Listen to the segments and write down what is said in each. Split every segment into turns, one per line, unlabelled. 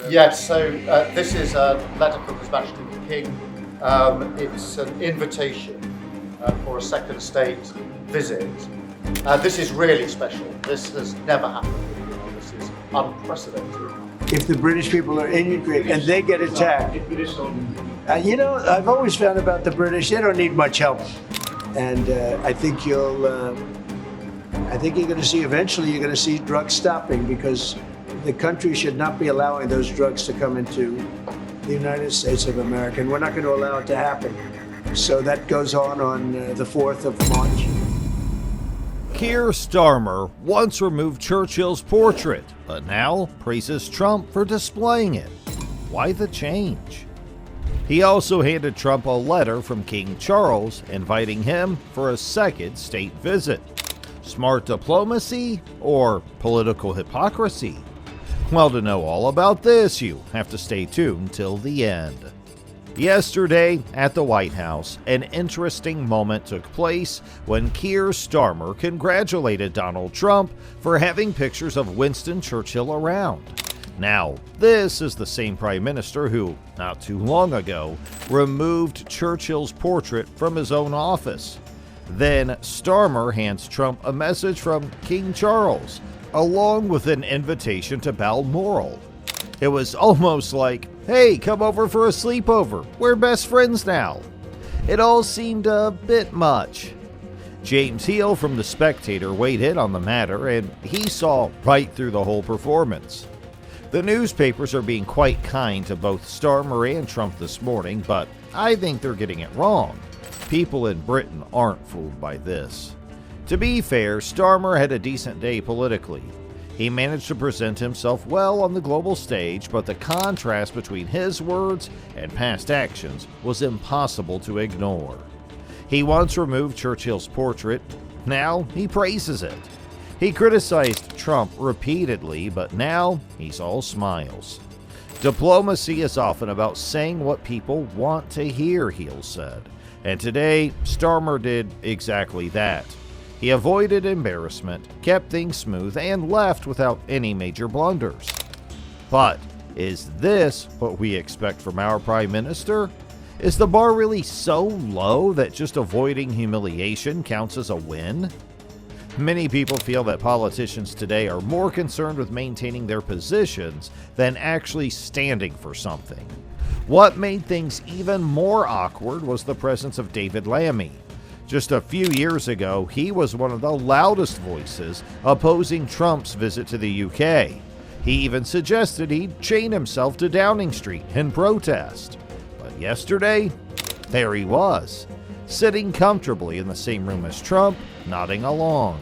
Yes, so this is a letter from His Majesty the King. It's an invitation for a second state visit. This is really special. This has never happened before. This is unprecedented.
If the British people are angry and they get attacked, I've always found about the British, they don't need much help. And I think you're going to see eventually, you're going to see drugs stopping, because the country should not be allowing those drugs to come into the United States of America, and we're not going to allow it to happen. So that goes on the 4th of March.
Keir Starmer once removed Churchill's portrait, but now praises Trump for displaying it. Why the change? He also handed Trump a letter from King Charles inviting him for a second state visit. Smart diplomacy or political hypocrisy? Well, to know all about this, you have to stay tuned till the end. Yesterday at the White House, an interesting moment took place when Keir Starmer congratulated Donald Trump for having pictures of Winston Churchill around. Now, this is the same prime minister who, not too long ago, removed Churchill's portrait from his own office. Then Starmer hands Trump a message from King Charles, along with an invitation to Balmoral. It was almost like, hey, come over for a sleepover, we're best friends now. It all seemed a bit much. James Heal from The Spectator weighed in on the matter, and he saw right through the whole performance. The newspapers are being quite kind to both Starmer and Trump this morning, but I think they're getting it wrong. People in Britain aren't fooled by this. To be fair, Starmer had a decent day politically. He managed to present himself well on the global stage, but the contrast between his words and past actions was impossible to ignore. He once removed Churchill's portrait, now he praises it. He criticized Trump repeatedly, but now he's all smiles. Diplomacy is often about saying what people want to hear, Heal said. And today, Starmer did exactly that. He avoided embarrassment, kept things smooth, and left without any major blunders. But is this what we expect from our Prime Minister? Is the bar really so low that just avoiding humiliation counts as a win? Many people feel that politicians today are more concerned with maintaining their positions than actually standing for something. What made things even more awkward was the presence of David Lammy. Just a few years ago, he was one of the loudest voices opposing Trump's visit to the UK. He even suggested he'd chain himself to Downing Street in protest. But yesterday, there he was, sitting comfortably in the same room as Trump, nodding along.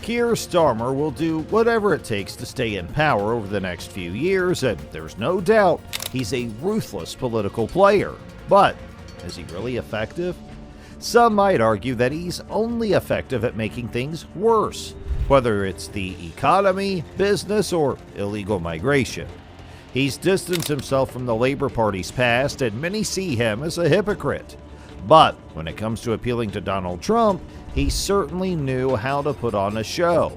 Keir Starmer will do whatever it takes to stay in power over the next few years, and there's no doubt he's a ruthless political player. But is he really effective? Some might argue that he's only effective at making things worse, whether it's the economy, business, or illegal migration. He's distanced himself from the Labour Party's past, and many see him as a hypocrite. But when it comes to appealing to Donald Trump, he certainly knew how to put on a show.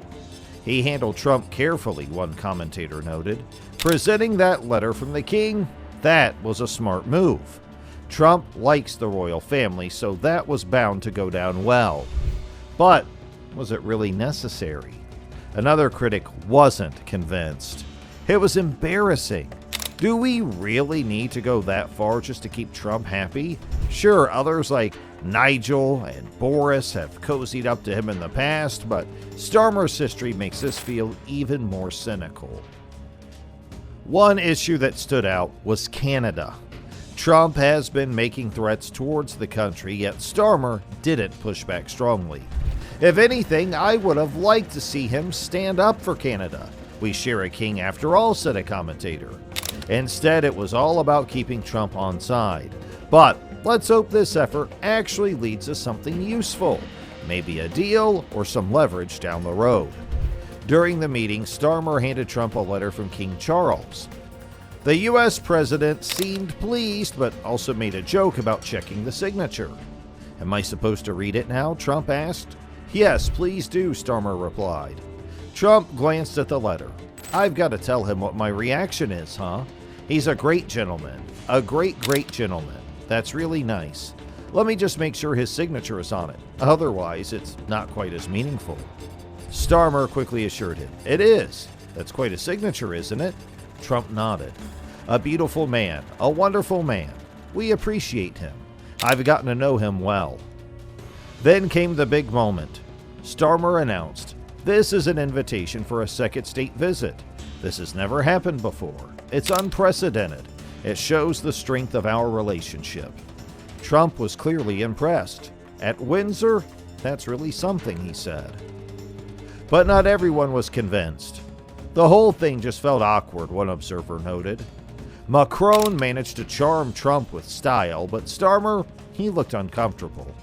He handled Trump carefully, one commentator noted. Presenting that letter from the king, that was a smart move. Trump likes the royal family, so that was bound to go down well. But was it really necessary? Another critic wasn't convinced. It was embarrassing. Do we really need to go that far just to keep Trump happy? Sure, others like Nigel and Boris have cozied up to him in the past, but Starmer's history makes this feel even more cynical. One issue that stood out was Canada. Trump has been making threats towards the country, yet Starmer didn't push back strongly. If anything, I would have liked to see him stand up for Canada. We share a king after all, said a commentator. Instead, it was all about keeping Trump on side. But let's hope this effort actually leads to something useful, maybe a deal or some leverage down the road. During the meeting, Starmer handed Trump a letter from King Charles. The U.S. president seemed pleased, but also made a joke about checking the signature. Am I supposed to read it now? Trump asked. Yes, please do, Starmer replied. Trump glanced at the letter. I've got to tell him what my reaction is, huh? He's a great gentleman. A great, great gentleman. That's really nice. Let me just make sure his signature is on it. Otherwise, it's not quite as meaningful. Starmer quickly assured him, it is. That's quite a signature, isn't it? Trump nodded. A beautiful man. A wonderful man. We appreciate him. I've gotten to know him well. Then came the big moment. Starmer announced, this is an invitation for a second state visit. This has never happened before. It's unprecedented. It shows the strength of our relationship. Trump was clearly impressed. At Windsor, that's really something, he said. But not everyone was convinced. The whole thing just felt awkward, one observer noted. Macron managed to charm Trump with style, but Starmer, he looked uncomfortable.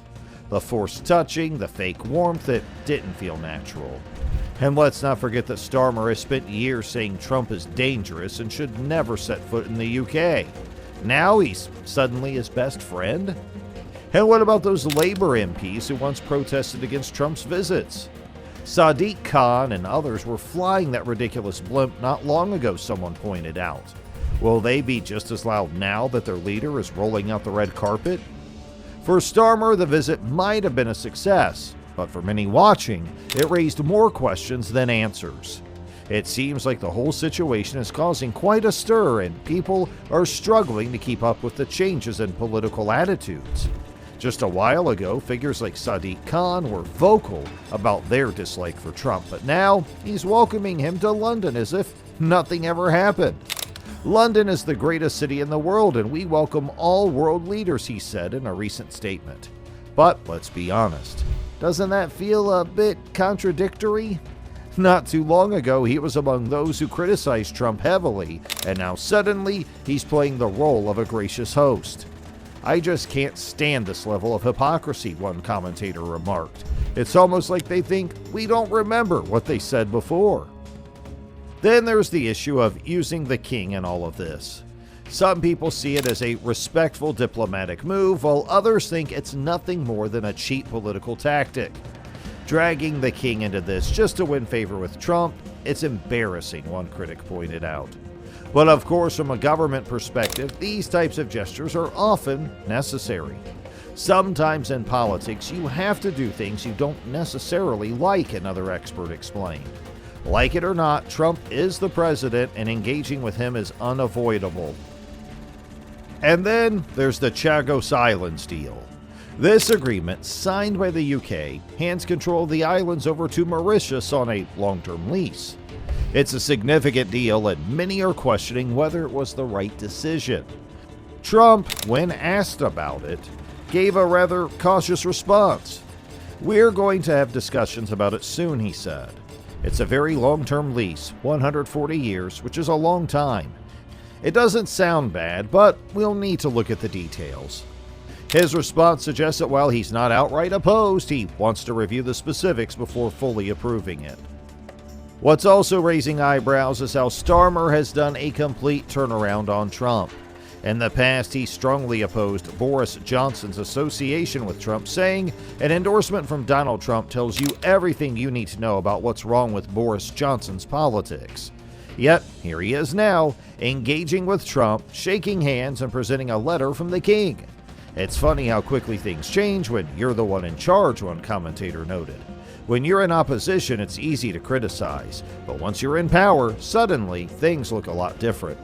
The forced touching, the fake warmth, it didn't feel natural. And let's not forget that Starmer has spent years saying Trump is dangerous and should never set foot in the UK. Now he's suddenly his best friend? And what about those Labour MPs who once protested against Trump's visits? Sadiq Khan and others were flying that ridiculous blimp not long ago, someone pointed out. Will they be just as loud now that their leader is rolling out the red carpet? For Starmer, the visit might have been a success, but for many watching, it raised more questions than answers. It seems like the whole situation is causing quite a stir and people are struggling to keep up with the changes in political attitudes. Just a while ago, figures like Sadiq Khan were vocal about their dislike for Trump, but now he's welcoming him to London as if nothing ever happened. London is the greatest city in the world, and we welcome all world leaders, he said in a recent statement. But let's be honest, doesn't that feel a bit contradictory? Not too long ago, he was among those who criticized Trump heavily, and now suddenly he's playing the role of a gracious host. I just can't stand this level of hypocrisy, one commentator remarked. It's almost like they think we don't remember what they said before. Then there's the issue of using the king in all of this. Some people see it as a respectful diplomatic move, while others think it's nothing more than a cheap political tactic. Dragging the king into this just to win favor with Trump, it's embarrassing, one critic pointed out. But of course, from a government perspective, these types of gestures are often necessary. Sometimes in politics, you have to do things you don't necessarily like, another expert explained. Like it or not, Trump is the president, and engaging with him is unavoidable. And then there's the Chagos Islands deal. This agreement, signed by the UK, hands control of the islands over to Mauritius on a long-term lease. It's a significant deal, and many are questioning whether it was the right decision. Trump, when asked about it, gave a rather cautious response. We're going to have discussions about it soon, he said. It's a very long-term lease, 140 years, which is a long time. It doesn't sound bad, but we'll need to look at the details. His response suggests that while he's not outright opposed, he wants to review the specifics before fully approving it. What's also raising eyebrows is how Starmer has done a complete turnaround on Trump. In the past, he strongly opposed Boris Johnson's association with Trump, saying an endorsement from Donald Trump tells you everything you need to know about what's wrong with Boris Johnson's politics. Yet, here he is now, engaging with Trump, shaking hands, and presenting a letter from the king. It's funny how quickly things change when you're the one in charge, one commentator noted. When you're in opposition, it's easy to criticize, but once you're in power, suddenly things look a lot different.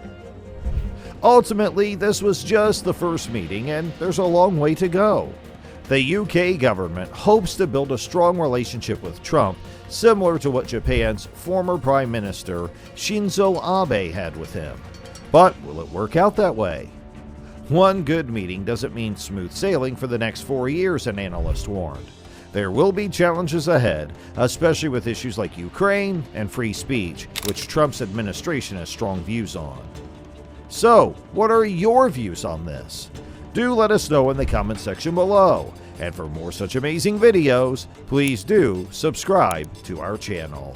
Ultimately, this was just the first meeting, and there's a long way to go. The UK government hopes to build a strong relationship with Trump, similar to what Japan's former Prime Minister Shinzo Abe had with him. But will it work out that way? One good meeting doesn't mean smooth sailing for the next 4 years, an analyst warned. There will be challenges ahead, especially with issues like Ukraine and free speech, which Trump's administration has strong views on. So, what are your views on this? Do let us know in the comment section below. And for more such amazing videos, please do subscribe to our channel.